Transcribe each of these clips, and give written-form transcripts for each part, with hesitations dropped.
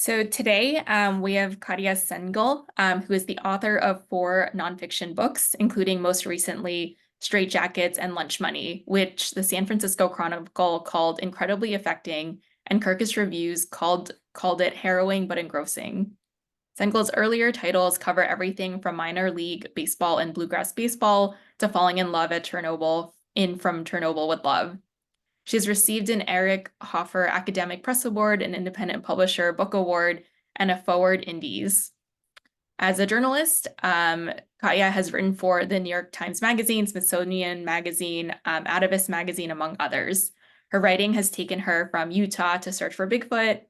So today we have Katya Cengel, who is the author of 4 nonfiction books, including most recently Straitjackets and Lunch Money, which the San Francisco Chronicle called incredibly affecting, and Kirkus Reviews called it harrowing but engrossing. Cengel's earlier titles cover everything from minor league baseball and bluegrass baseball to falling in love at Chernobyl in From Chernobyl with Love. She has received an Eric Hoffer Academic Press Award, an Independent Publisher Book Award, and a Forward Indies. As a journalist, Katya has written for the New York Times Magazine, Smithsonian Magazine, Atavist Magazine, among others. Her writing has taken her from Utah to search for Bigfoot,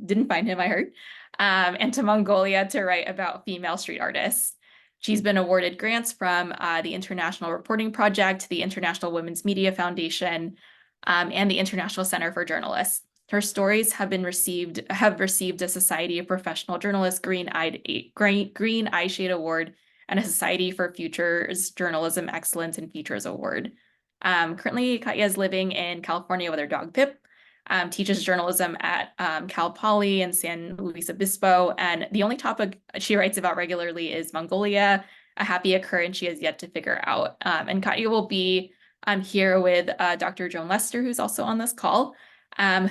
didn't find him, I heard, and to Mongolia to write about female street artists. She's been awarded grants from the International Reporting Project, the International Women's Media Foundation, and the International Center for Journalists. Her stories have received a Society of Professional Journalists Green Eyeshade Award and a Society for Futures Journalism Excellence in Features Award. Currently, Katya is living in California with her dog Pip, teaches journalism at Cal Poly in San Luis Obispo, and the only topic she writes about regularly is Mongolia, a happy occurrence she has yet to figure out. And Katya will be here with Dr. Joan Lester, who's also on this call,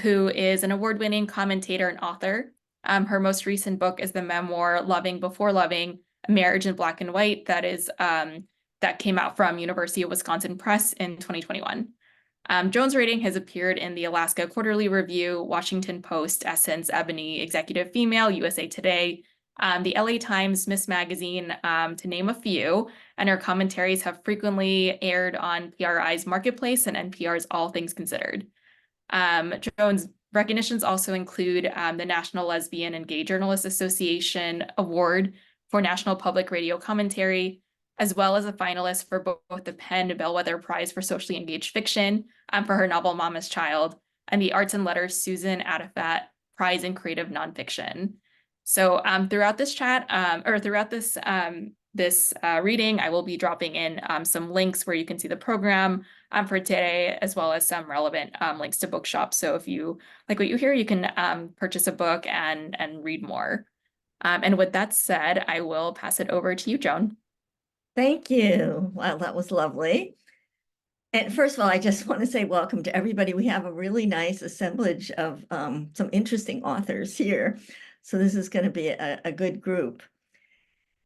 who is an award-winning commentator and author. Her most recent book is the memoir Loving Before Loving, Marriage in Black and White, that came out from University of Wisconsin Press in 2021. Joan's writing has appeared in the Alaska Quarterly Review, Washington Post, Essence, Ebony, Executive Female, USA Today, the LA Times, Miss Magazine, to name a few, and her commentaries have frequently aired on PRI's Marketplace and NPR's All Things Considered. Joan's recognitions also include the National Lesbian and Gay Journalists Association Award for National Public Radio Commentary, as well as a finalist for both the Penn Bellwether Prize for Socially Engaged Fiction for her novel Mama's Child, and the Arts and Letters Susan Adifat Prize in Creative Nonfiction. So throughout this chat, throughout this reading, I will be dropping in some links where you can see the program for today, as well as some relevant links to bookshops. So if you like what you hear, you can purchase a book and read more. And with that said, I will pass it over to you, Joan. Thank you. Wow, that was lovely. And first of all, I just want to say welcome to everybody. We have a really nice assemblage of some interesting authors here. So this is going to be a good group.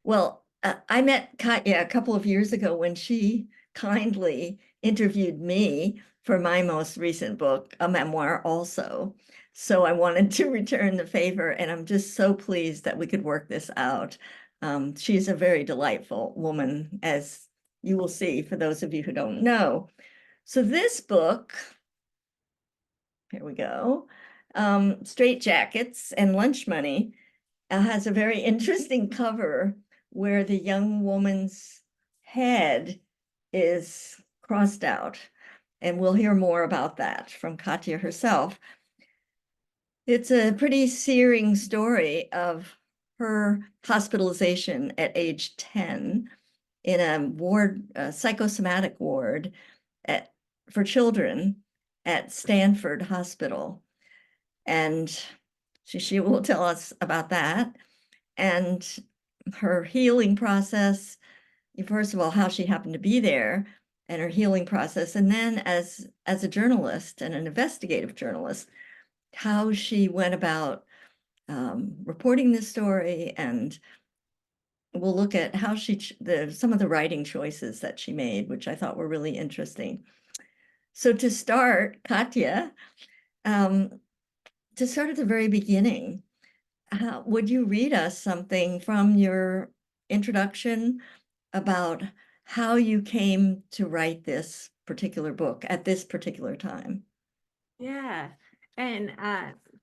Well, I met Katya a couple of years ago when she kindly interviewed me for my most recent book, a memoir also. So I wanted to return the favor, and I'm just so pleased that we could work this out. She's a very delightful woman, as you will see for those of you who don't know. So this book, here we go, Straitjackets and Lunch Money, has a very interesting cover where the young woman's head is crossed out. And we'll hear more about that from Katya herself. It's a pretty searing story of her hospitalization at age 10 in a ward, a psychosomatic ward for children at Stanford Hospital. And she will tell us about that and her healing process. First of all, how she happened to be there and her healing process. And then as a journalist and an investigative journalist, how she went about reporting this story, and we'll look at how some of the writing choices that she made, which I thought were really interesting. So to start, Katya, to start at the very beginning, would you read us something from your introduction about how you came to write this particular book at this particular time? Yeah, and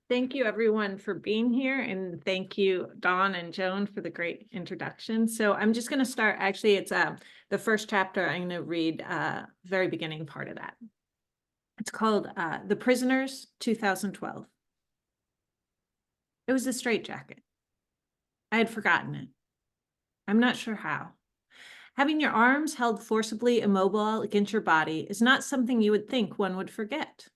thank you everyone for being here, and thank you Dawn and Joan for the great introduction. So I'm just going to start, actually it's the first chapter. I'm going to read very beginning part of that. It's called The Prisoners, 2012. It was a straitjacket. I had forgotten it. I'm not sure how. Having your arms held forcibly immobile against your body is not something you would think one would forget.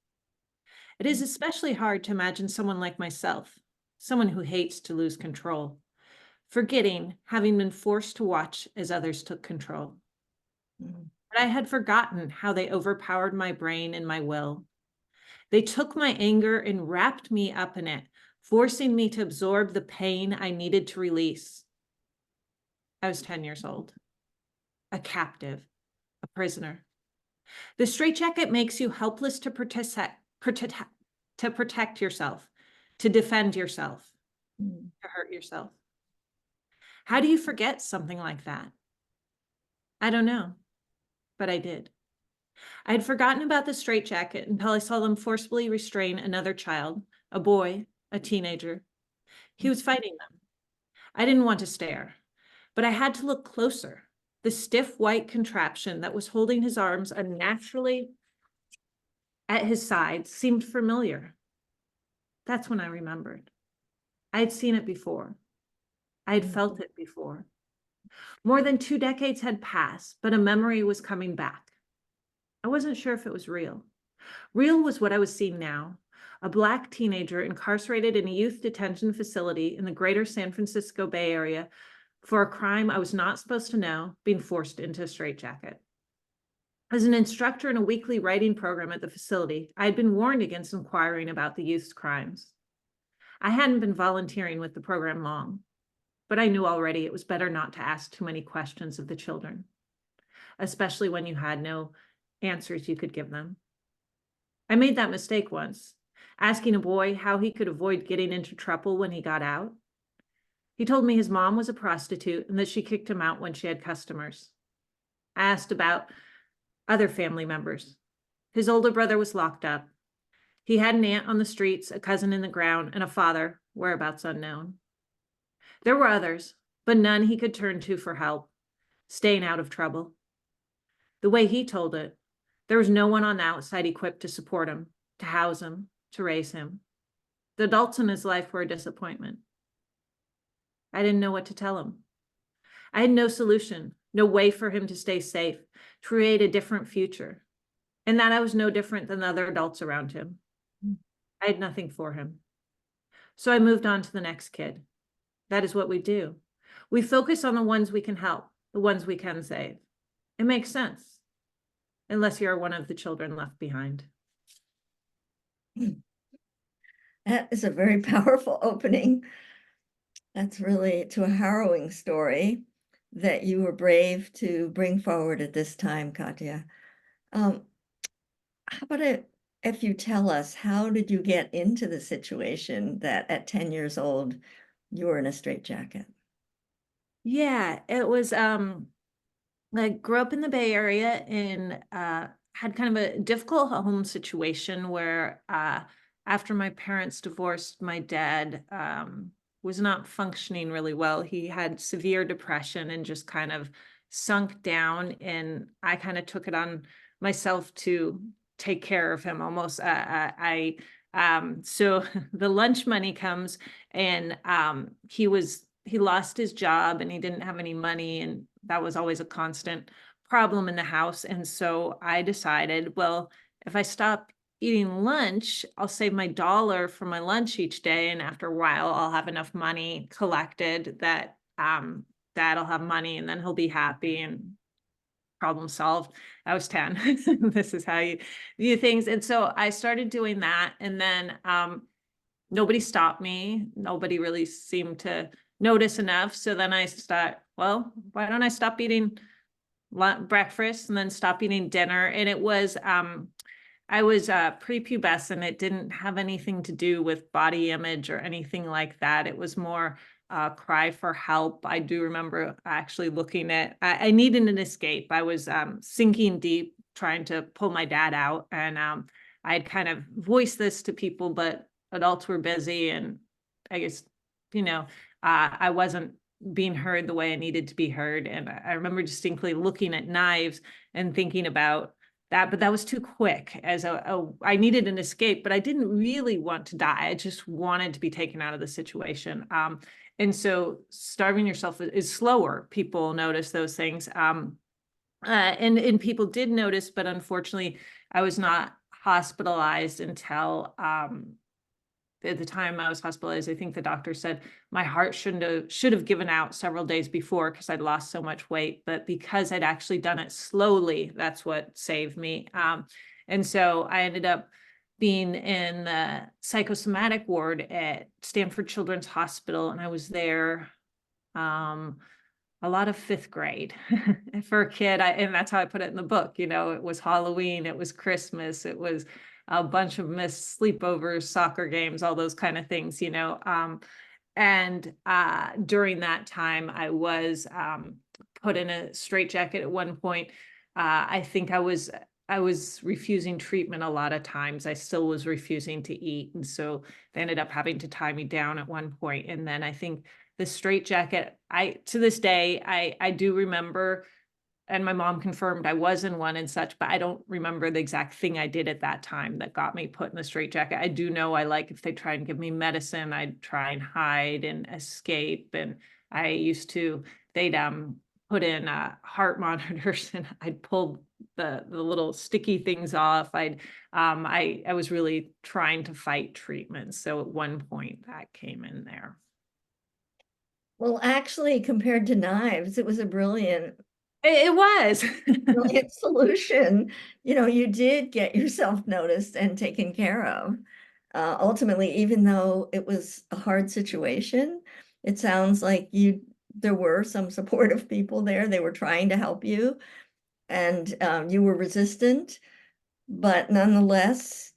It is especially hard to imagine someone like myself, someone who hates to lose control, forgetting having been forced to watch as others took control. Mm. But I had forgotten how they overpowered my brain and my will. They took my anger and wrapped me up in it, forcing me to absorb the pain I needed to release. I was 10 years old, a captive, a prisoner. The straitjacket makes you helpless to protect yourself, to defend yourself, Mm. to hurt yourself. How do you forget something like that? I don't know, but I did. I had forgotten about the straitjacket until I saw them forcibly restrain another child, a boy, a teenager. He was fighting them. I didn't want to stare, but I had to look closer. The stiff white contraption that was holding his arms unnaturally at his side seemed familiar. That's when I remembered. I had seen it before. I had felt it before. More than 2 decades had passed, but a memory was coming back. I wasn't sure if it was real. Real was what I was seeing now. A Black teenager incarcerated in a youth detention facility in the greater San Francisco Bay Area for a crime I was not supposed to know, being forced into a straitjacket. As an instructor in a weekly writing program at the facility, I had been warned against inquiring about the youth's crimes. I hadn't been volunteering with the program long, but I knew already it was better not to ask too many questions of the children, especially when you had no answers you could give them. I made that mistake once, asking a boy how he could avoid getting into trouble when he got out. He told me his mom was a prostitute and that she kicked him out when she had customers. I asked about other family members. His older brother was locked up. He had an aunt on the streets, a cousin in the ground, and a father, whereabouts unknown. There were others, but none he could turn to for help, staying out of trouble. The way he told it, there was no one on the outside equipped to support him, to house him, to raise him. The adults in his life were a disappointment. I didn't know what to tell him. I had no solution, no way for him to stay safe, to create a different future. And that I was no different than the other adults around him. I had nothing for him. So I moved on to the next kid. That is what we do. We focus on the ones we can help, the ones we can save. It makes sense, unless you're one of the children left behind. That is a very powerful opening. That's really to a harrowing story that you were brave to bring forward at this time, Katya. How about if you tell us, how did you get into the situation that at 10 years old, you were in a straitjacket? Yeah, it was, I grew up in the Bay Area and had kind of a difficult home situation where after my parents divorced, my dad was not functioning really well. He had severe depression and just kind of sunk down, and I kind of took it on myself to take care of him almost. So the lunch money comes, and he lost his job and he didn't have any money, and that was always a constant problem in the house. And so I decided, well, if I stop eating lunch, I'll save my $1 for my lunch each day, and after a while I'll have enough money collected that that'll have money, and then he'll be happy and problem solved. I was 10. This is how you do things. And so I started doing that, and then nobody stopped me. Nobody really seemed to notice enough. So then I thought, well, why don't I stop eating breakfast and then stop eating dinner? And it was, I was prepubescent. It didn't have anything to do with body image or anything like that. It was more cry for help. I do remember actually looking at, I needed an escape. I was sinking deep, trying to pull my dad out. And I had kind of voiced this to people, but adults were busy. And I guess, I wasn't being heard the way I needed to be heard. And I remember distinctly looking at knives and thinking about that, but that was too quick. I needed an escape, but I didn't really want to die. I just wanted to be taken out of the situation. And so starving yourself is slower. People notice those things. And people did notice, but unfortunately I was not hospitalized until at the time I was hospitalized, I think the doctor said my heart should have given out several days before because I'd lost so much weight, but because I'd actually done it slowly, that's what saved me. And so I ended up being in the psychosomatic ward at Stanford Children's Hospital, and I was there a lot of fifth grade for a kid. And that's how I put it in the book. You know, it was Halloween, it was Christmas, it was a bunch of missed sleepovers, soccer games, all those kind of things, you know. And during that time, I was put in a straitjacket at one point. I think I was refusing treatment a lot of times. I still was refusing to eat. And so they ended up having to tie me down at one point. And then I think the straitjacket, to this day, I do remember, and my mom confirmed I was in one and such, but I don't remember the exact thing I did at that time that got me put in the straitjacket. I do know if they try and give me medicine, I'd try and hide and escape. And they'd put in heart monitors, and I'd pull the little sticky things off. I was really trying to fight treatment. So at one point that came in there. Well, actually, compared to knives, it was a brilliant It was. brilliant solution. You know, you did get yourself noticed and taken care of. Ultimately, even though it was a hard situation, it sounds like there were some supportive people there. They were trying to help you, and you were resistant, but nonetheless,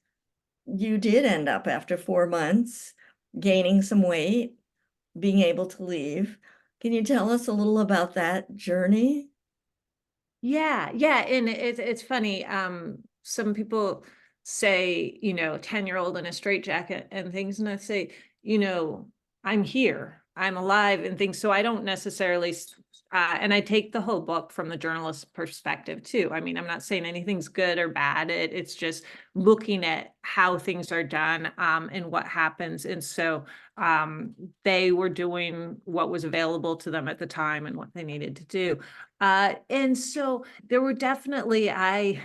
you did end up after 4 months gaining some weight, being able to leave. Can you tell us a little about that journey? Yeah, and it's funny. Some people say, 10-year-old in a straitjacket and things, and I say, I'm here, I'm alive and things. So I don't necessarily, and I take the whole book from the journalist's perspective too. I mean, I'm not saying anything's good or bad. It's just looking at how things are done, and what happens. And so they were doing what was available to them at the time and what they needed to do. And so there were definitely, I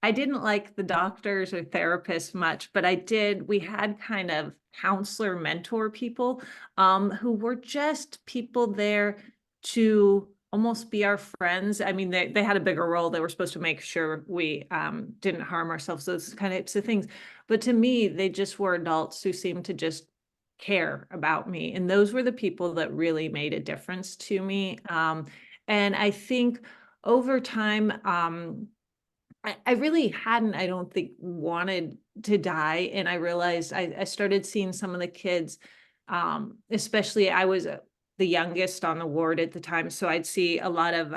didn't like the doctors or therapists much, but we had kind of counselor mentor people, who were just people there to almost be our friends. I mean, they had a bigger role. They were supposed to make sure we didn't harm ourselves, those kind of things. But to me, they just were adults who seemed to just care about me. And those were the people that really made a difference to me. And I think over time, I really hadn't, I don't think, wanted to die. And I realized I started seeing some of the kids, especially I was the youngest on the ward at the time. So I'd see a lot of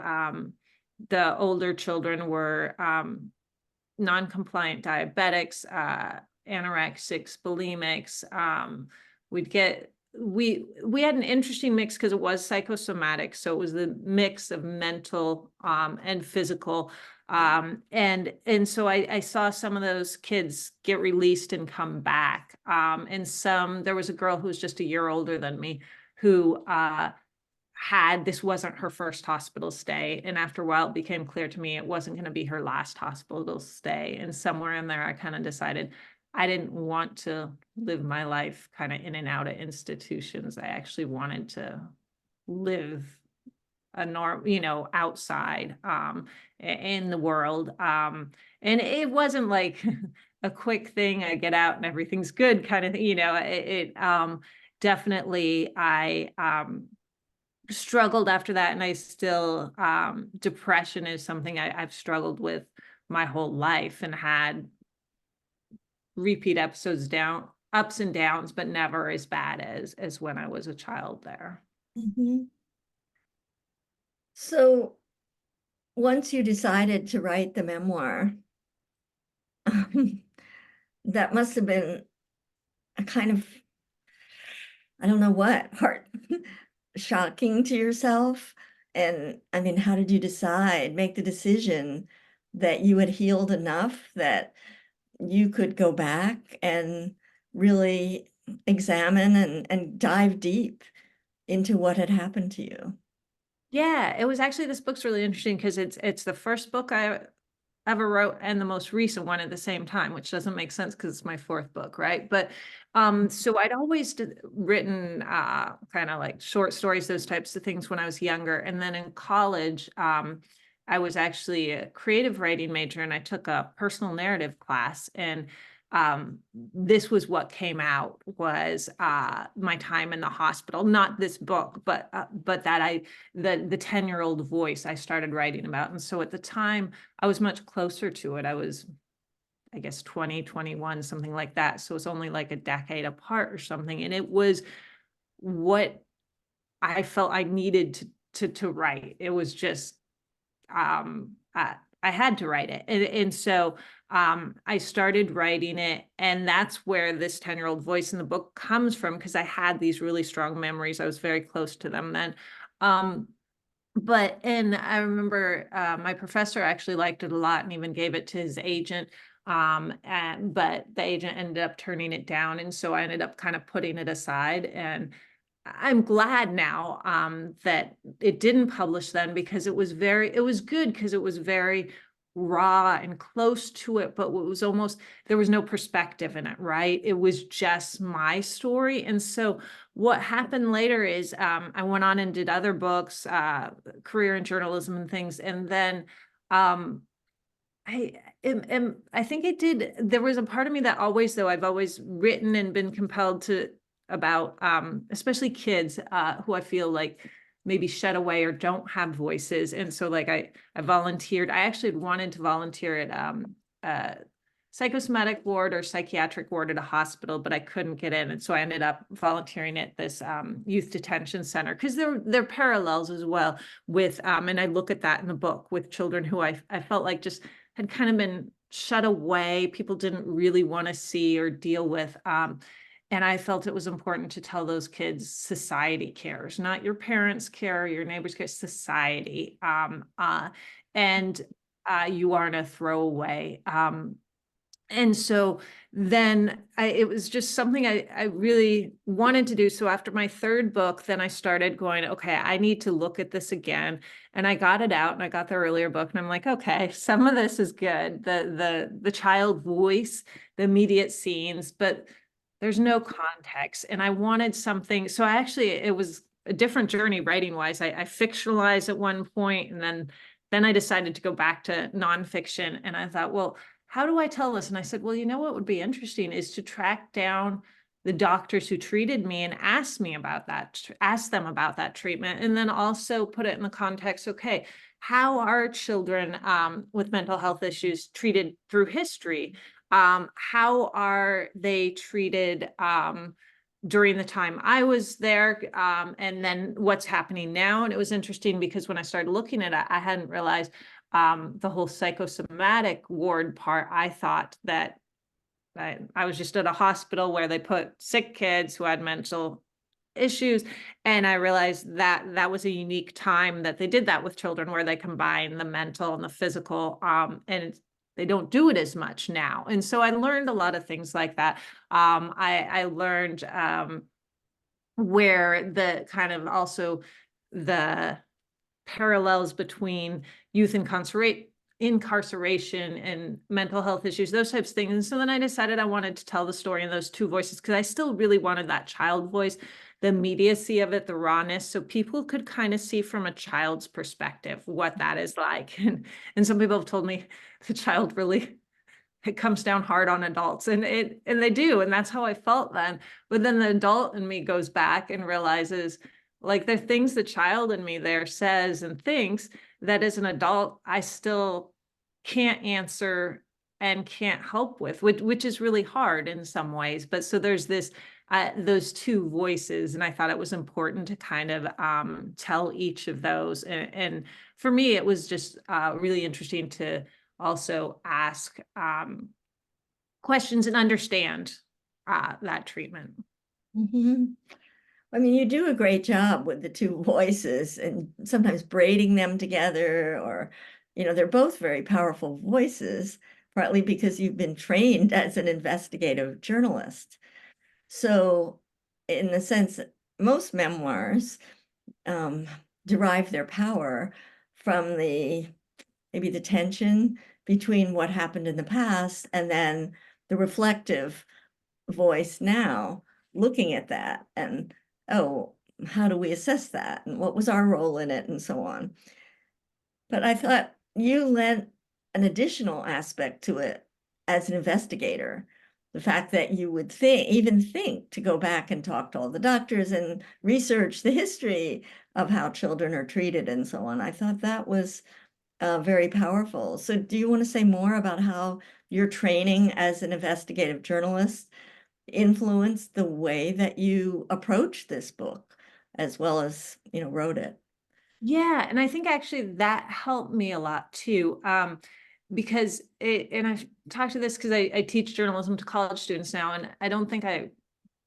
the older children were non-compliant diabetics, anorexics, bulimics. We had an interesting mix because it was psychosomatic. So it was the mix of mental and physical. And so I saw some of those kids get released and come back. And there was a girl who was just a year older than me who this wasn't her first hospital stay. And after a while, it became clear to me it wasn't going to be her last hospital stay. And somewhere in there, I kind of decided I didn't want to live my life kind of in and out of institutions. I actually wanted to live outside in the world. And it wasn't like a quick thing. I get out and everything's good kind of thing. Definitely I struggled after that. And I still, depression is something I've struggled with my whole life and had repeat episodes, ups and downs, but never as bad as when I was a child there. Mhm. So once you decided to write the memoir, that must have been a kind of, I don't know what, part shocking to yourself. And I mean, how did you make the decision that you had healed enough that you could go back and really examine and dive deep into what had happened to you? Yeah, it was actually, this book's really interesting because it's the first book I ever wrote and the most recent one at the same time, which doesn't make sense because it's my fourth book, right? But so I'd always written kind of like short stories, those types of things when I was younger. And then in college, I was actually a creative writing major, and I took a personal narrative class. And this was what came out was my time in the hospital, not this book, but that the 10-year-old voice I started writing about. And so at the time I was much closer to it. I was, I guess, 20, 21, something like that. So it's only like a decade apart or something. And it was what I felt I needed to write. It was just I had to write it. And so I started writing it. And that's where this 10-year-old voice in the book comes from, because I had these really strong memories. I was very close to them then. And I remember my professor actually liked it a lot and even gave it to his agent. But the agent ended up turning it down. And so I ended up kind of putting it aside. And I'm glad now that it didn't publish then, because it was good because it was very raw and close to it, but it was almost, there was no perspective in it, right? It was just my story. And so what happened later is I went on and did other books, career in journalism and things. And then I think it did. There was a part of me that always, though, I've always written and been compelled to about especially kids who I feel like maybe shut away or don't have voices. And so like I volunteered. I actually had wanted to volunteer at psychosomatic ward or psychiatric ward at a hospital, but I couldn't get in. And so I ended up volunteering at this youth detention center, because there are parallels as well with, and I look at that in the book, with children who I felt like just had kind of been shut away. People didn't really want to see or deal with. And I felt it was important to tell those kids society cares, not your parents care, your neighbors care, society. And you aren't a throwaway. And so then it was just something I really wanted to do. So after my third book, then I started going, okay, I need to look at this again. And I got it out, and I got the earlier book, and I'm like, okay, some of this is good. The child voice, the immediate scenes, but there's no context. And I wanted something. So it was a different journey writing wise. I fictionalized at one point, and then I decided to go back to nonfiction. And I thought, well, how do I tell this? And I said, well, you know what would be interesting is to track down the doctors who treated me and ask them about that treatment. And then also put it in the context, okay, how are children with mental health issues treated through history? How are they treated during the time I was there? And then what's happening now? And it was interesting because when I started looking at it, I hadn't realized the whole psychosomatic ward part. I thought that I was just at a hospital where they put sick kids who had mental issues. And I realized that was a unique time that they did that with children, where they combine the mental and the physical. And they don't do it as much now. And so I learned a lot of things like that. I learned where the kind of also the parallels between youth incarceration and mental health issues, those types of things. And so then I decided I wanted to tell the story in those two voices, because I still really wanted that child voice, the immediacy of it, the rawness, so people could kind of see from a child's perspective what that is like. And some people have told me the child really, it comes down hard on adults, and they do. And that's how I felt then. But then the adult in me goes back and realizes, like, there are things the child in me there says and thinks that as an adult, I still can't answer and can't help with, which is really hard in some ways. But so there's this, those two voices, and I thought it was important to kind of tell each of those. And for me, it was just really interesting to also ask questions and understand that treatment. Mm-hmm. I mean, you do a great job with the two voices, and sometimes braiding them together, or, they're both very powerful voices, partly because you've been trained as an investigative journalist. So in the sense, most memoirs derive their power from the maybe the tension between what happened in the past and then the reflective voice now looking at that and, oh, how do we assess that? And what was our role in it and so on. But I thought you lent an additional aspect to it as an investigator. The fact that you would even think to go back and talk to all the doctors and research the history of how children are treated and so on. I thought that was very powerful. So do you want to say more about how your training as an investigative journalist influenced the way that you approach this book as well as, wrote it? Yeah, and I think actually that helped me a lot too. Because and I've talked to this because I teach journalism to college students now, and I don't think I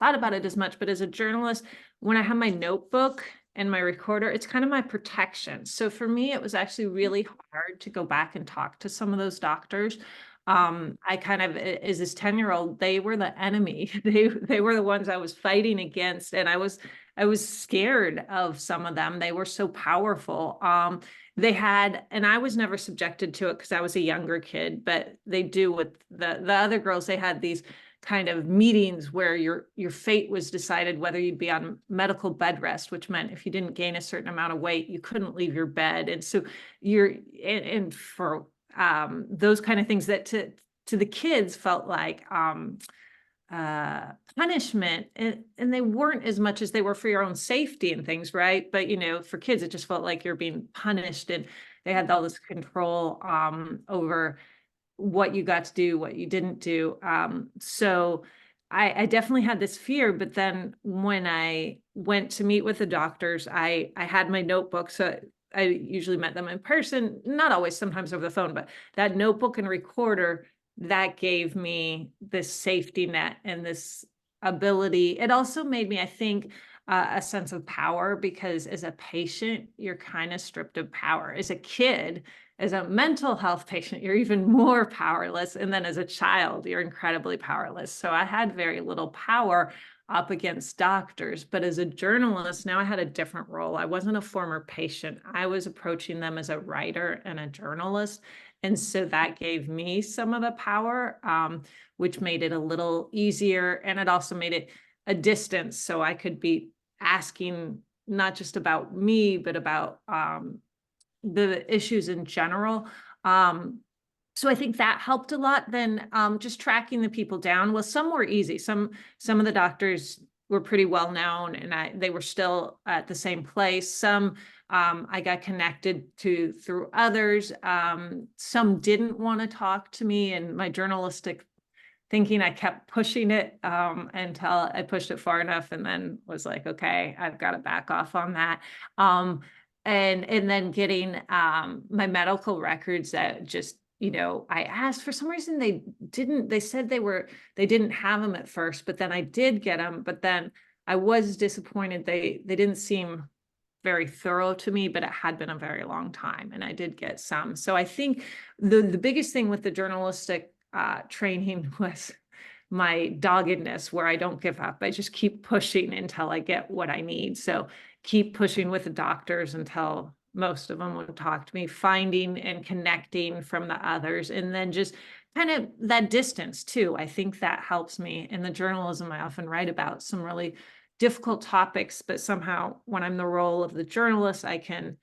thought about it as much, but as a journalist, when I have my notebook and my recorder, it's kind of my protection. So for me, it was actually really hard to go back and talk to some of those doctors. I kind of, as this 10-year-old, they were the enemy. They were the ones I was fighting against, and I was scared of some of them. They were so powerful. They had, and I was never subjected to it because I was a younger kid, but they do with the other girls. They had these kind of meetings where your fate was decided whether you'd be on medical bed rest, which meant if you didn't gain a certain amount of weight, you couldn't leave your bed. And so and for those kind of things that to the kids felt like punishment, and they weren't as much as they were for your own safety and things, right? But for kids, it just felt like you're being punished, and they had all this control over what you got to do, what you didn't do. So I definitely had this fear, but then when I went to meet with the doctors, I had my notebook. So I usually met them in person, not always, sometimes over the phone, but that notebook and recorder, that gave me this safety net and this ability. It also made me, I think, a sense of power, because as a patient, you're kind of stripped of power. As a kid, as a mental health patient, you're even more powerless. And then as a child, you're incredibly powerless. So I had very little power up against doctors. But as a journalist, now I had a different role. I wasn't a former patient. I was approaching them as a writer and a journalist. And so that gave me some of the power, which made it a little easier. And it also made it a distance, so I could be asking not just about me, but about the issues in general. So I think that helped a lot. Then just tracking the people down. Well, some were easy. Some of the doctors were pretty well known, and they were still at the same place. Some I got connected to through others. Some didn't want to talk to me, and my journalistic thinking, I kept pushing it until I pushed it far enough, and then was like, okay, I've got to back off on that. And then getting my medical records that just, I asked, for some reason they said they didn't have them at first, but then I did get them. But then I was disappointed. They didn't seem very thorough to me, but it had been a very long time, and I did get some. So I think the biggest thing with the journalistic training was my doggedness, where I don't give up. I just keep pushing until I get what I need. So keep pushing with the doctors until most of them would talk to me, finding and connecting from the others, and then just kind of that distance too. I think that helps me. In the journalism, I often write about some really difficult topics, but somehow when I'm the role of the journalist, I can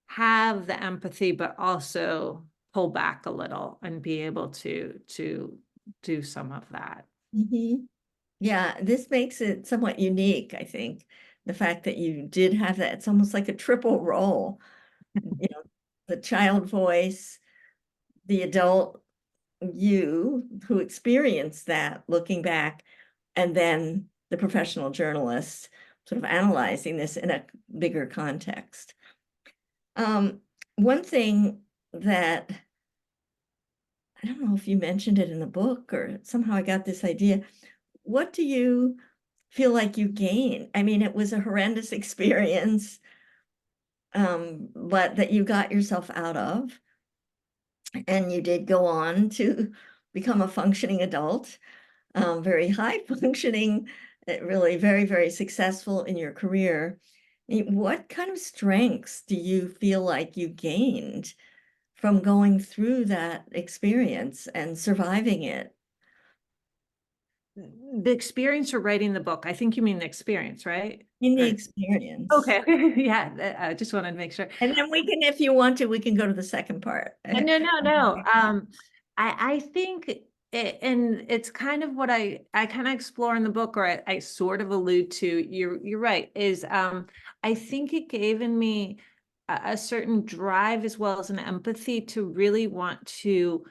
have the empathy, but also pull back a little and be able to do some of that. Mm-hmm. Yeah, this makes it somewhat unique, I think. The fact that you did have that, it's almost like a triple role. The child voice, the adult you who experienced that looking back, and then the professional journalist sort of analyzing this in a bigger context. One thing that, I don't know if you mentioned it in the book or somehow I got this idea. What do you feel like you gained? I mean, it was a horrendous experience, but that you got yourself out of. And you did go on to become a functioning adult, very high functioning, really very, very successful in your career. What kind of strengths do you feel like you gained from going through that experience and surviving it. The experience or writing the book? I think you mean the experience, right? In the Or- experience. Okay, yeah, I just wanted to make sure. And then we can, if you want to, we can go to the second part. No. I think and it's kind of what I kind of explore in the book, or I sort of allude to. You're right. Is I think it gave in me a certain drive as well as an empathy to really want to.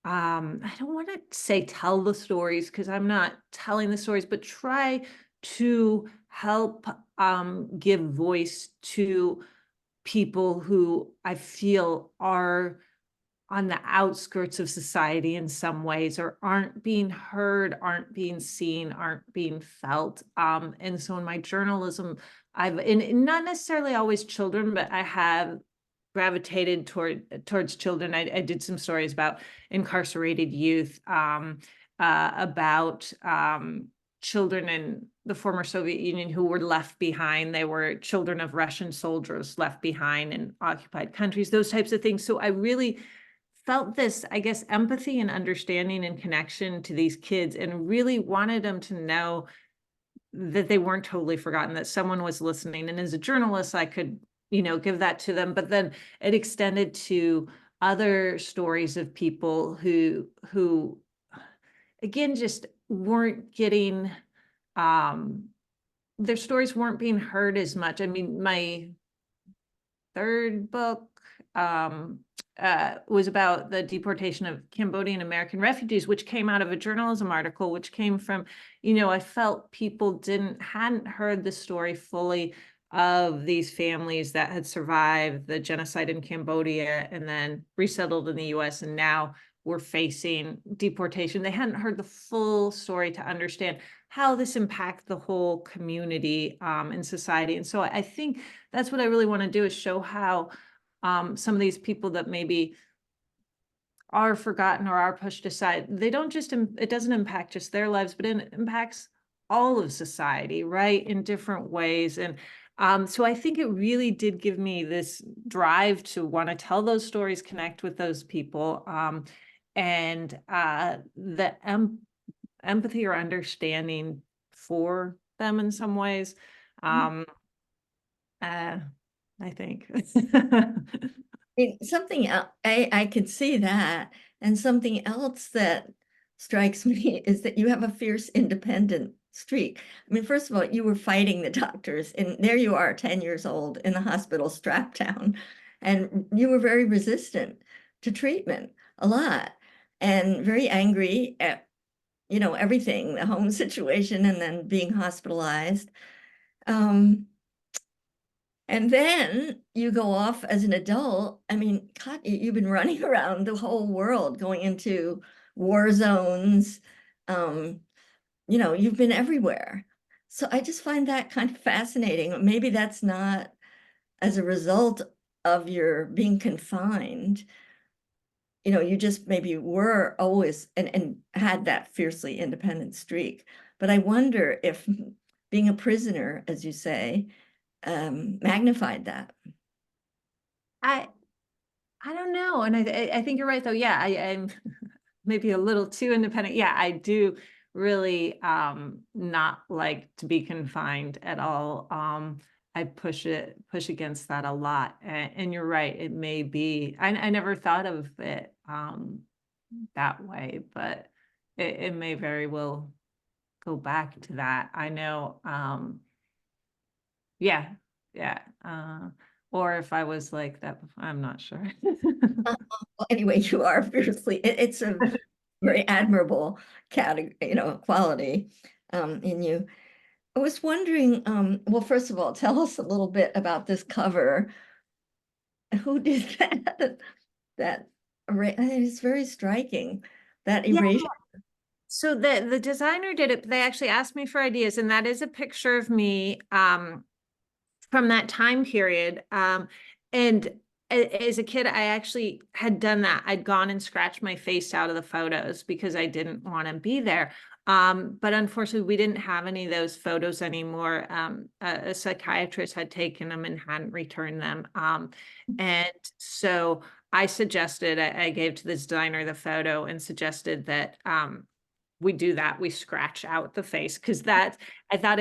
I don't want to say tell the stories because I'm not telling the stories, but try to help give voice to people who I feel are on the outskirts of society in some ways, or aren't being heard, aren't being seen, aren't being felt. And so in my journalism, and not necessarily always children, but I have gravitated towards children. I did some stories about incarcerated youth, about children in the former Soviet Union who were left behind. They were children of Russian soldiers left behind in occupied countries, those types of things. So I really felt this, I guess, empathy and understanding and connection to these kids, and really wanted them to know that they weren't totally forgotten, that someone was listening. And as a journalist, I could, give that to them. But then it extended to other stories of people who again, just weren't getting, their stories weren't being heard as much. I mean, my third book was about the deportation of Cambodian American refugees, which came out of a journalism article, which came from, I felt people hadn't heard the story fully of these families that had survived the genocide in Cambodia and then resettled in the US and now were facing deportation. They hadn't heard the full story to understand how this impacts the whole community and society. And so I think that's what I really want to do, is show how some of these people that maybe are forgotten or are pushed aside, they don't just, it doesn't impact just their lives, but it impacts all of society, right, in different ways. And so I think it really did give me this drive to want to tell those stories, connect with those people, and the empathy or understanding for them in some ways. I think. Something else, I could see that. And something else that strikes me is that you have a fierce independent streak. I mean, first of all, you were fighting the doctors, and there you are, 10 years old in the hospital strapped down, and you were very resistant to treatment a lot, and very angry at, everything, the home situation, and then being hospitalized. And then you go off as an adult. I mean, God, you've been running around the whole world, going into war zones. You've been everywhere. So I just find that kind of fascinating. Maybe that's not as a result of your being confined. You just maybe were always and had that fiercely independent streak. But I wonder if being a prisoner, as you say, magnified that. I don't know. And I think you're right, though. Yeah, I'm maybe a little too independent. Yeah, I do really not like to be confined at all. I push against that a lot. And you're right, it may be, I never thought of it that way, but it may very well go back to that. I know, yeah. Or if I was like that, I'm not sure. Well, anyway, you are fiercely, it's a very admirable category, quality in you. I was wondering, well, first of all, tell us a little bit about this cover. Who did that? It's very striking, that Yeah. erasure. So the designer did it. They actually asked me for ideas, and that is a picture of me from that time period. And as a kid, I actually had done that. I'd gone and scratched my face out of the photos because I didn't want to be there. But unfortunately, we didn't have any of those photos anymore. A psychiatrist had taken them and hadn't returned them. And so I suggested, I gave to the designer the photo and suggested that we do that. We scratch out the face, because that, I thought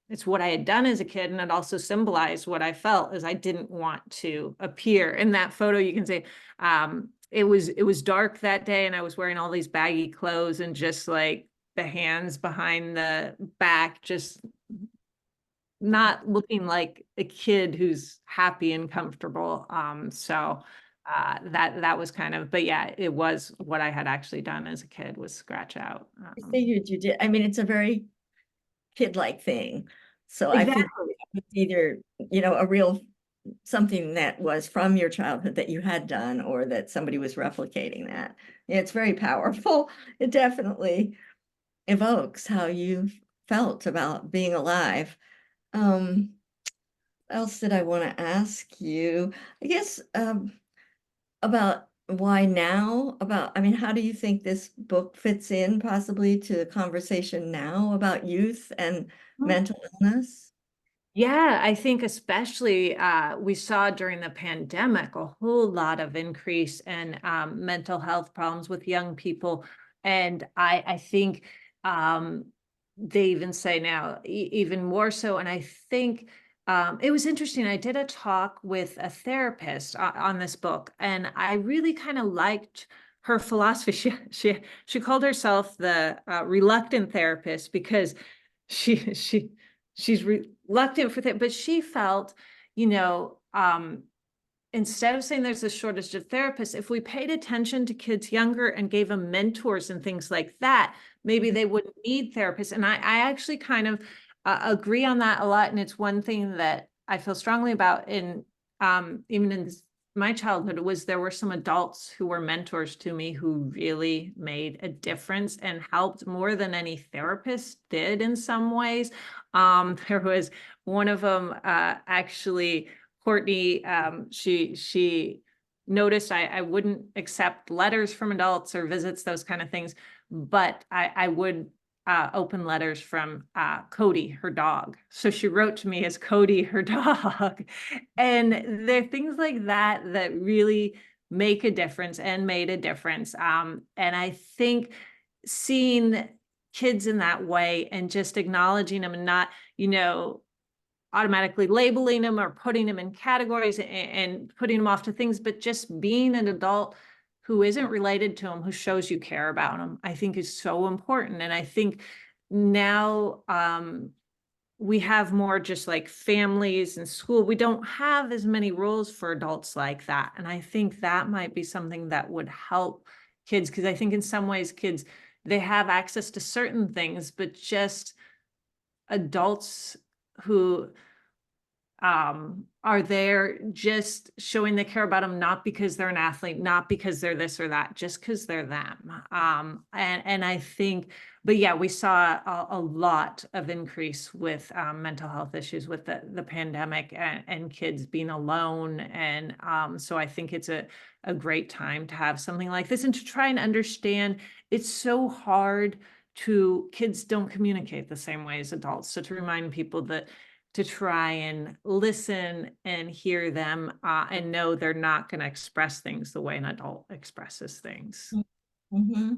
it's what I had done as a kid, and it also symbolized what I felt, as I didn't want to appear. In that photo, you can say it was dark that day, and I was wearing all these baggy clothes, and just like the hands behind the back, just not looking like a kid who's happy and comfortable. So that was kind of, but yeah, it was what I had actually done as a kid, was scratch out. I figured you did. I mean, it's a very kid-like thing. So I think Exactly. it's either, you know, a real something that was from your childhood that you had done, or that somebody was replicating that. Yeah, it's very powerful. It definitely evokes how you felt about being alive. What else did I want to ask you? I guess about why now? About, I mean, how do you think this book fits in possibly to the conversation now about youth and mental illness? Yeah, I think especially we saw during the pandemic a whole lot of increase in mental health problems with young people. And I think they even say now even more so. And I think it was interesting. I did a talk with a therapist on this book, and I really kind of liked her philosophy. She called herself the reluctant therapist, because she's reluctant for that, but she felt, you know, instead of saying there's a shortage of therapists, if we paid attention to kids younger and gave them mentors and things like that, maybe they wouldn't need therapists. And I actually kind of agree on that a lot. And it's one thing that I feel strongly about in even in my childhood, was there were some adults who were mentors to me who really made a difference and helped more than any therapist did in some ways. There was one of them, actually, Courtney, she noticed I wouldn't accept letters from adults or visits, those kind of things, but I would open letters from Cody, her dog. So she wrote to me as Cody, her dog. And there are things like that that really make a difference and made a difference. And I think seeing kids in that way and just acknowledging them, and not, you know, automatically labeling them or putting them in categories and putting them off to things, but just being an adult who isn't related to them, who shows you care about them, I think is so important. And I think now we have more just like families and school. We don't have as many rules for adults like that. And I think that might be something that would help kids, because I think in some ways kids, they have access to certain things, but just adults who are there just showing they care about them, not because they're an athlete, not because they're this or that, just because they're them. And I think, but yeah, we saw a lot of increase with mental health issues with the pandemic, and kids being alone. And so I think it's a great time to have something like this, and to try and understand it's so hard kids don't communicate the same way as adults. So to remind people that to try and listen and hear them, and know they're not going to express things the way an adult expresses things. Mm-hmm.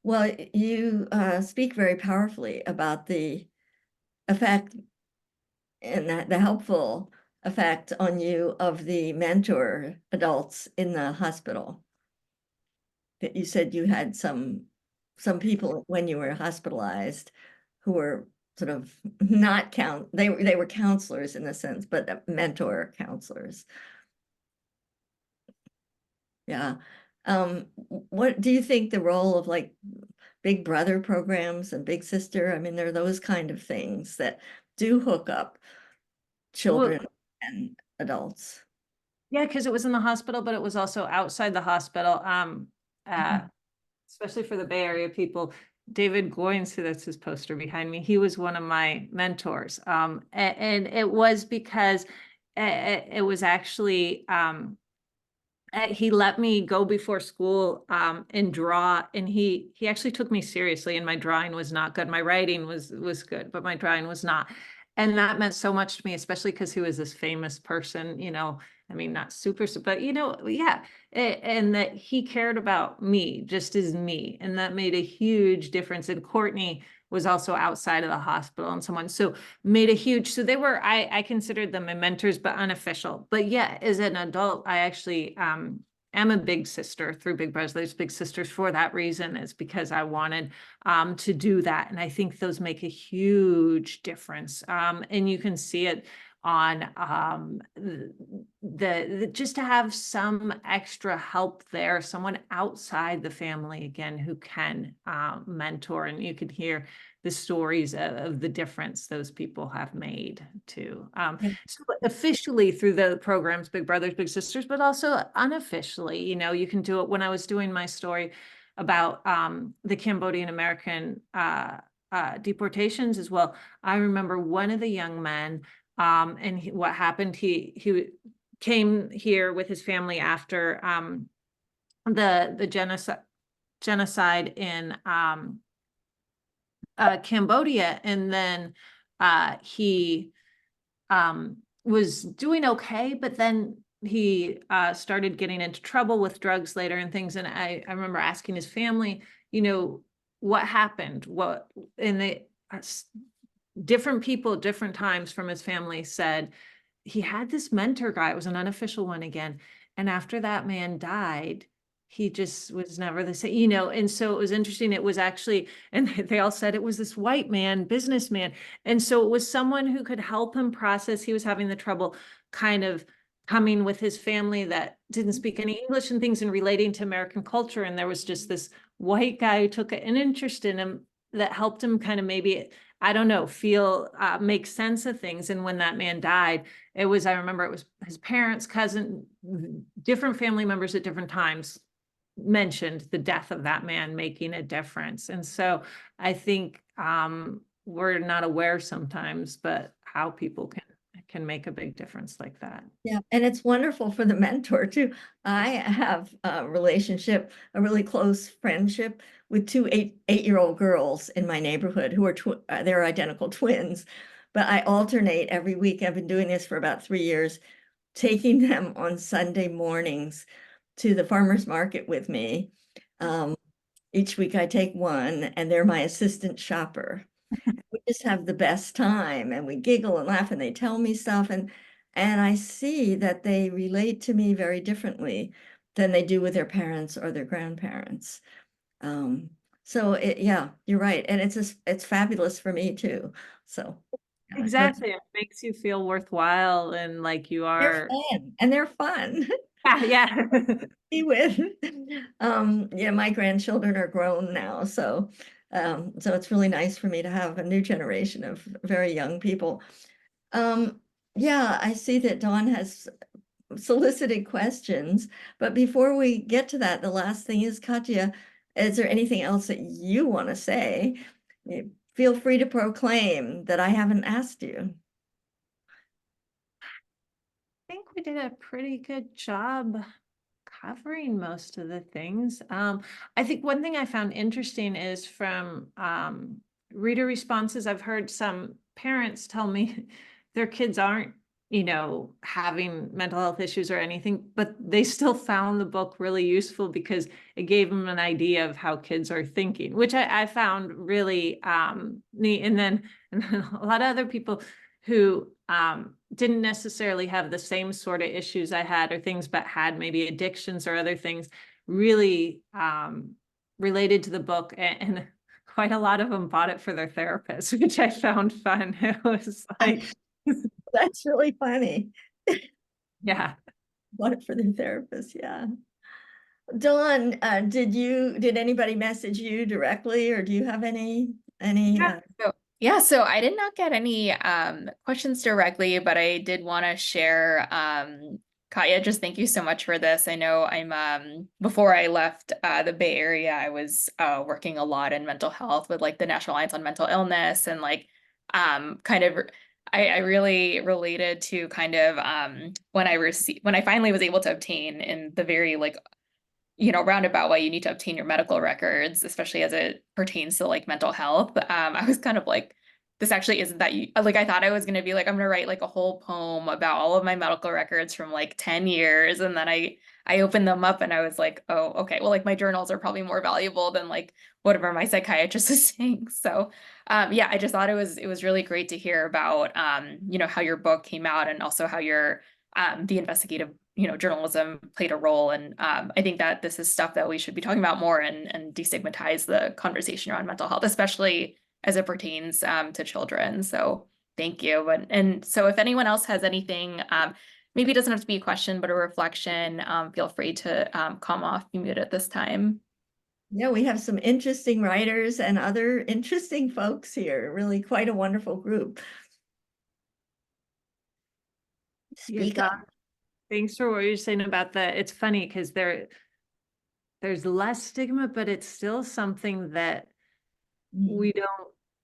Well, you speak very powerfully about the effect and the helpful effect on you of the mentor adults in the hospital. That you said you had some people when you were hospitalized who were sort of not they were counselors in a sense, but mentor counselors. Yeah. What do you think the role of like Big Brother programs and Big Sister? I mean, there are those kind of things that do hook up children and adults. Yeah, because it was in the hospital, but it was also outside the hospital. Especially for the Bay Area people. David Goins, who that's his poster behind me, he was one of my mentors. And it was because it was actually, he let me go before school and draw, and he actually took me seriously, and my drawing was not good. My writing was good, but my drawing was not. And that meant so much to me, especially because he was this famous person, you know, I mean, not super, but yeah. And that he cared about me just as me. And that made a huge difference. And Courtney was also outside of the hospital and someone, so made a huge, so they were, I considered them my mentors, but unofficial. But yeah, as an adult, I actually, am a big sister through Big Brothers. There's big sisters for that reason, is because I wanted to do that. And I think those make a huge difference. And you can see it on the just to have some extra help there, someone outside the family again who can mentor, and you could hear the stories of the difference those people have made too. So officially through the programs, Big Brothers Big Sisters, but also unofficially, you can do it. When I was doing my story about the Cambodian American deportations as well, I remember one of the young men, and what happened, he came here with his family after the genocide in Cambodia, and then he was doing okay, but then he started getting into trouble with drugs later and things. And I remember asking his family, what happened? And they different people at different times from his family said he had this mentor guy. It was an unofficial one again. And after that man died, he just was never the same, and so it was interesting. It was actually, and they all said it was this white man, businessman. And so it was someone who could help him process. He was having the trouble kind of coming with his family that didn't speak any English and things, and relating to American culture. And there was just this white guy who took an interest in him that helped him kind of maybe, I don't know, make sense of things. And when that man died, I remember it was his parents, cousin, different family members at different times mentioned the death of that man making a difference. And so I think we're not aware sometimes, but how people can make a big difference like that. Yeah, and it's wonderful for the mentor too. I have a relationship, a really close friendship with two eight-year-old girls in my neighborhood who are they're identical twins, but I alternate every week. I've been doing this for about 3 years, taking them on Sunday mornings to the farmer's market with me. Each week I take one, and they're my assistant shopper. We just have the best time, and we giggle and laugh, and they tell me stuff, and I see that they relate to me very differently than they do with their parents or their grandparents. So yeah, you're right, and it's fabulous for me too. So yeah, Exactly, it makes you feel worthwhile and like you they're are. fun, and they're fun. Yeah. Be with. Yeah, my grandchildren are grown now, so it's really nice for me to have a new generation of very young people. Yeah, I see that Dawn has solicited questions, but before we get to that, the last thing is, Katya, is there anything else that you want to say? Feel free to proclaim that I haven't asked you. I think we did a pretty good job covering most of the things. I think one thing I found interesting is from reader responses. I've heard some parents tell me their kids aren't, having mental health issues or anything, but they still found the book really useful because it gave them an idea of how kids are thinking, which I found really neat. And then a lot of other people who didn't necessarily have the same sort of issues I had or things, but had maybe addictions or other things, really related to the book, and quite a lot of them bought it for their therapist, which I found fun. It was like, That's really funny. yeah. Bought it for their therapist, yeah. Dawn, did anybody message you directly, or do you have any So I did not get any questions directly, but I did want to share. Katya, just thank you so much for this. I know I'm before I left the Bay Area, I was working a lot in mental health with like the National Alliance on Mental Illness, and like kind of I really related to kind of when I finally was able to obtain in the very like roundabout way you need to obtain your medical records, especially as it pertains to like mental health. I was kind of like this actually isn't that like I thought I was gonna be like I'm gonna write like a whole poem about all of my medical records from like 10 years, and then I opened them up and I was like, oh, okay, well, like my journals are probably more valuable than like whatever my psychiatrist is saying. So yeah, I just thought it was really great to hear about you know, how your book came out, and also how your the investigative, you know, journalism played a role. And I think that this is stuff that we should be talking about more, and destigmatize the conversation around mental health, especially as it pertains to children. So thank you. And so if anyone else has anything, maybe it doesn't have to be a question, but a reflection, feel free to come off mute at this time. Yeah, we have some interesting writers and other interesting folks here. Really quite a wonderful group. Speak Yeah, up. Don, thanks for what you're saying about the, it's funny because there's less stigma, but it's still something that we don't,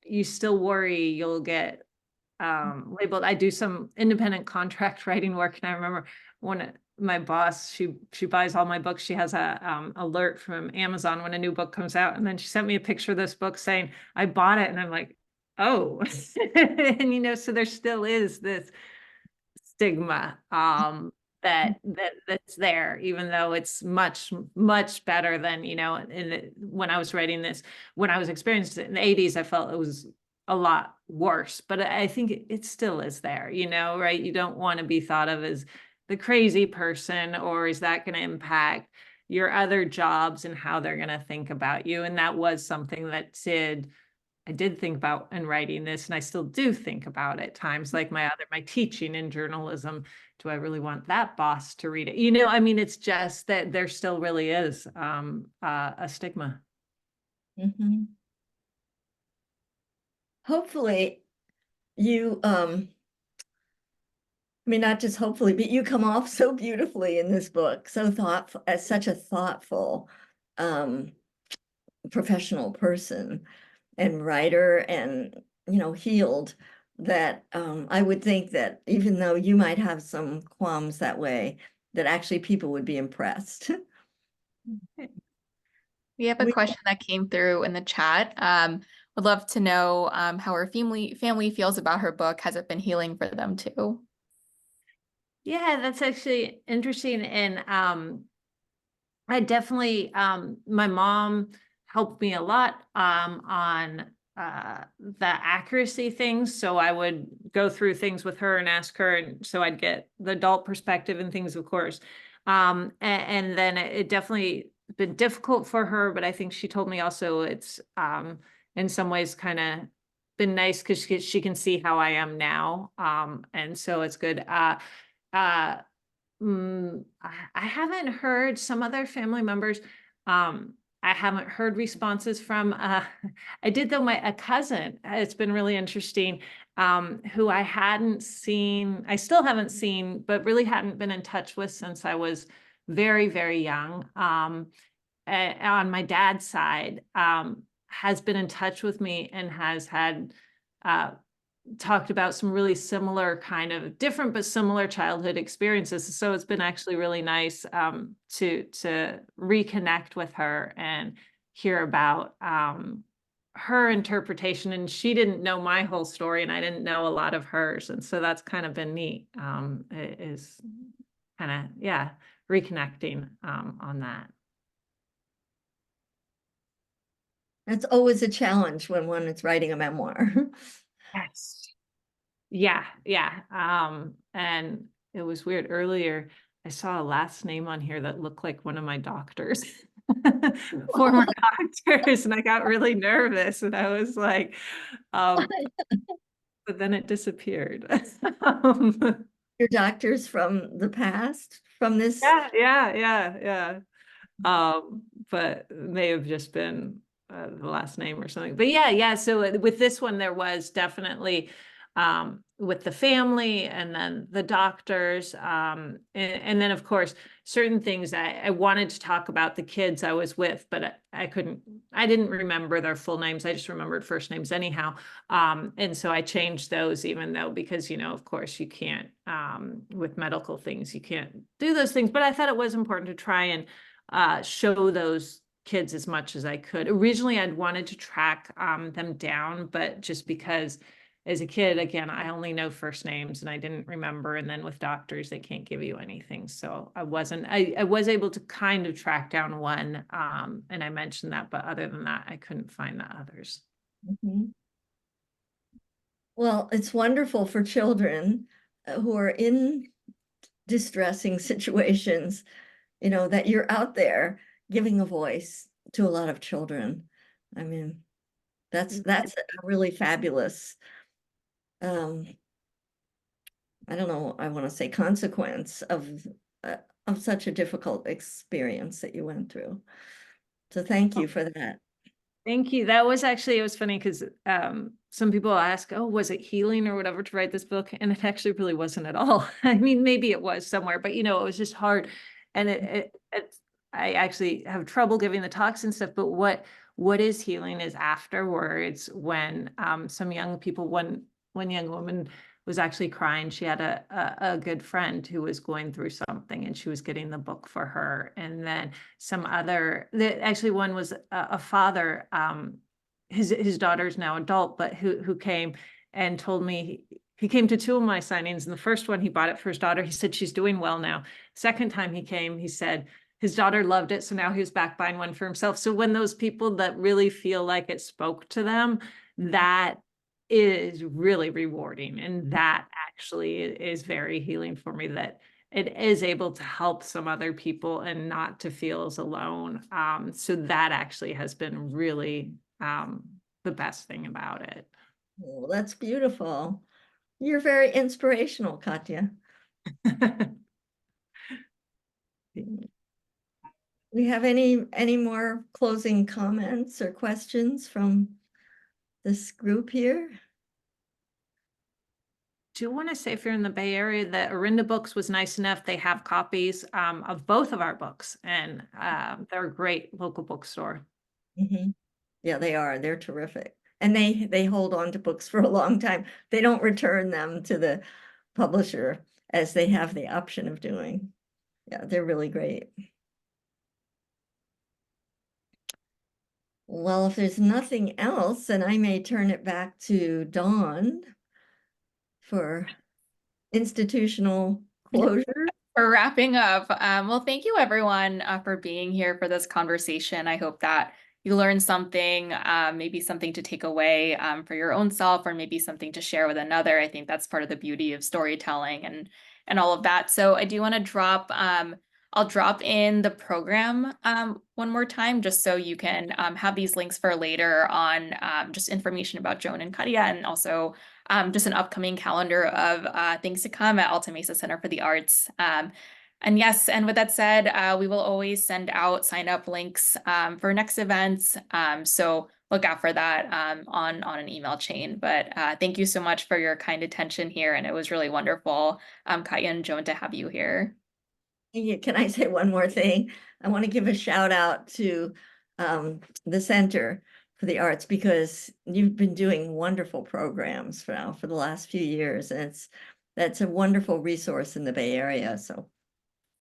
you still worry you'll get labeled. I do some independent contract writing work, and I remember when my boss, she buys all my books. She has a alert from Amazon when a new book comes out, and then she sent me a picture of this book saying I bought it, and I'm like, oh. And you know, so there still is this stigma that's there, even though it's much better than, you know, when I was writing this, when I was experiencing it in the 80s, I felt it was a lot worse, but I think it still is there, you know, right? You don't want to be thought of as the crazy person, or is that going to impact your other jobs and how they're going to think about you? And that was something that I did think about in writing this, and I still do think about at times, like my teaching in journalism. Do I really want that boss to read it? You know, I mean, it's just that there still really is a stigma. Mhm. Hopefully you, I mean, not just hopefully, but you come off so beautifully in this book, so thoughtful, as such a thoughtful, professional person and writer, and, you know, healed, that I would think that even though you might have some qualms that way, that actually people would be impressed. We have a We- question that came through in the chat. Would love to know how her family feels about her book. Has it been healing for them too? Yeah, that's actually interesting. And I definitely, my mom helped me a lot on the accuracy things. So I would go through things with her and ask her, and so I'd get the adult perspective and things, of course. And then it definitely been difficult for her, but I think she told me also it's in some ways kind of been nice because she can see how I am now. And so it's good. Uh, I haven't heard some other family members. I haven't heard responses from. I did though. A cousin. It's been really interesting. Who I hadn't seen. I still haven't seen, but really hadn't been in touch with since I was very, very young. On my dad's side, has been in touch with me and has had. Talked about some really similar, kind of different but similar childhood experiences. So it's been actually really nice to reconnect with her and hear about her interpretation. And she didn't know my whole story, and I didn't know a lot of hers. And so that's kind of been neat. It is kind of, yeah, reconnecting on that. That's always a challenge when one is writing a memoir. Yes. Yeah, yeah. And it was weird. Earlier, I saw a last name on here that looked like one of my doctors, former doctors, and I got really nervous. And I was like, but then it disappeared. Your doctors from the past, from this? Yeah. But may have just been the last name or something. But yeah. So with this one, there was definitely with the family, and then the doctors, and then of course certain things I wanted to talk about the kids I was with, but I didn't remember their full names. I just remembered first names anyhow. And so I changed those, even though, because, you know, of course you can't, with medical things, you can't do those things. But I thought it was important to try and show those kids as much as I could. Originally, I'd wanted to track them down, but just because as a kid, again, I only know first names and I didn't remember. And then with doctors, they can't give you anything. So I was able to kind of track down one, and I mentioned that, but other than that, I couldn't find the others. Mhm. Well, it's wonderful for children who are in distressing situations, you know, that you're out there giving a voice to a lot of children. I mean, that's a really fabulous, um, I don't know, I want to say consequence of such a difficult experience that you went through. So thank you for that. Thank you. That was actually, it was funny because some people ask, oh, was it healing or whatever to write this book? And it actually really wasn't at all. I mean, maybe it was somewhere, but you know, it was just hard. And I actually have trouble giving the talks and stuff, but what is healing is afterwards when some young people, one young woman was actually crying. She had a good friend who was going through something and she was getting the book for her. And then some other, actually one was a father, his daughter's now adult, but who came and told me, he came to two of my signings. And the first one, he bought it for his daughter. He said, she's doing well now. Second time he came, he said, his daughter loved it. So now he was back buying one for himself. So when those people that really feel like it spoke to them, that is really rewarding. And that actually is very healing for me, that it is able to help some other people and not to feel as alone. So that actually has been really the best thing about it. Well, that's beautiful. You're very inspirational, Katya. We have any more closing comments or questions from this group here? Do you want to say, if you're in the Bay Area, that Orinda Books was nice enough, they have copies of both of our books, and they're a great local bookstore. Mhm. Yeah, they are. They're terrific. And they hold on to books for a long time. They don't return them to the publisher as they have the option of doing. Yeah, they're really great. Well, if there's nothing else, then I may turn it back to Dawn for institutional closure. For wrapping up, well, thank you everyone for being here for this conversation. I hope that you learned something, maybe something to take away for your own self, or maybe something to share with another. I think that's part of the beauty of storytelling and all of that. So I do want to drop, I'll drop in the program one more time, just so you can have these links for later on, just information about Joan and Katya, and also just an upcoming calendar of things to come at Alta Mesa Center for the Arts. And yes, and with that said, we will always send out sign up links for next events. So look out for that on an email chain. But thank you so much for your kind attention here. And it was really wonderful, Katya and Joan, to have you here. Can I say one more thing? I want to give a shout out to the Center for the Arts, because you've been doing wonderful programs for the last few years, and that's a wonderful resource in the Bay Area. So